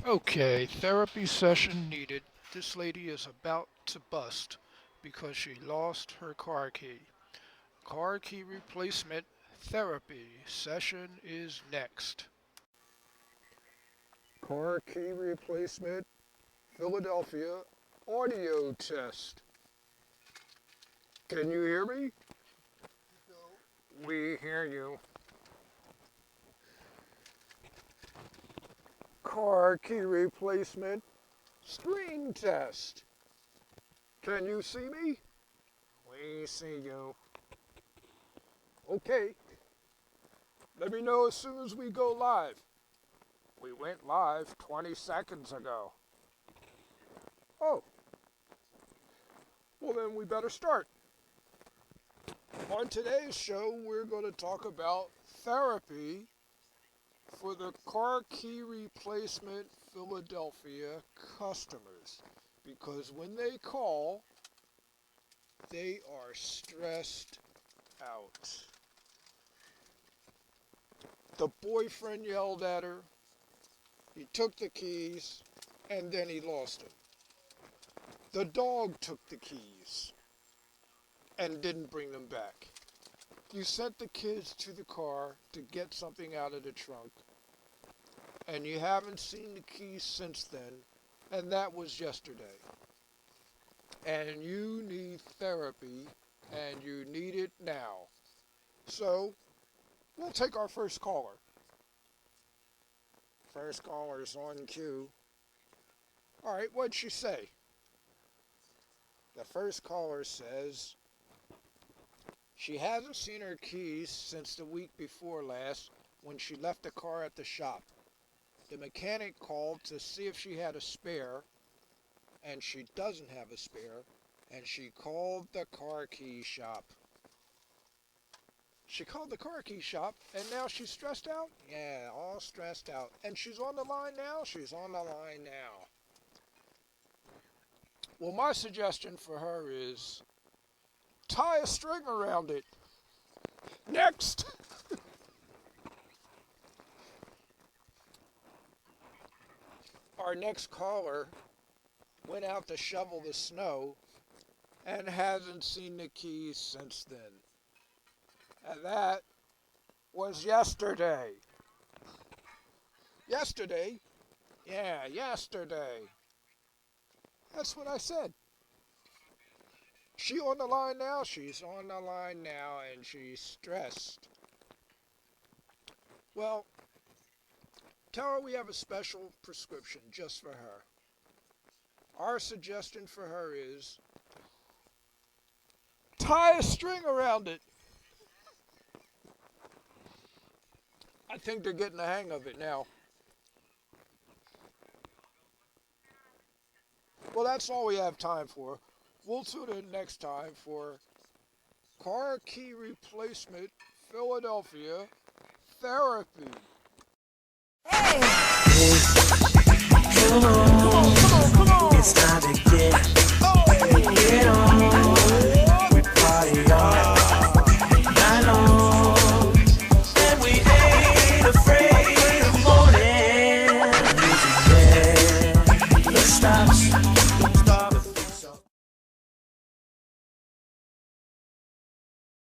Okay, therapy session needed. This lady is about to bust because she lost her car key. Car key replacement therapy session is next. Car key replacement, Philadelphia audio test. Can you hear me? We hear you. Car key replacement screen test. Can you see me? We see you. Okay. Let me know as soon as we go live. We went live 20 seconds ago. Oh, well then we better start. On today's show, we're going to talk about therapy for the car key replacement Philadelphia customers. Because when they call, they are stressed out. The boyfriend yelled at her, he took the keys, and then he lost them. The dog took the keys and didn't bring them back. You sent the kids to the car to get something out of the trunk, and you haven't seen the keys since then, and that was yesterday. And you need therapy, and you need it now. So, we'll take our first caller. First caller's on cue. All right, what'd she say? The first caller says she hasn't seen her keys since the week before last when she left the car at the shop. The mechanic called to see if she had a spare, and she doesn't have a spare, and she called the car key shop. She called the car key shop, and now she's stressed out? Yeah, all stressed out. And she's on the line now? She's on the line now. Well, my suggestion for her is tie a string around it. Next! Our next caller went out to shovel the snow and hasn't seen the keys since then. And that was yesterday. Yesterday? Yeah, yesterday. That's what I said. She on the line now? She's on the line now and she's stressed. Well, tell her we have a special prescription just for her. Our suggestion for her is tie a string around it. I think they're getting the hang of it now. Well, that's all we have time for. We'll tune in next time for car key replacement Philadelphia therapy. Hey! Come on, come on, come on! It's time to get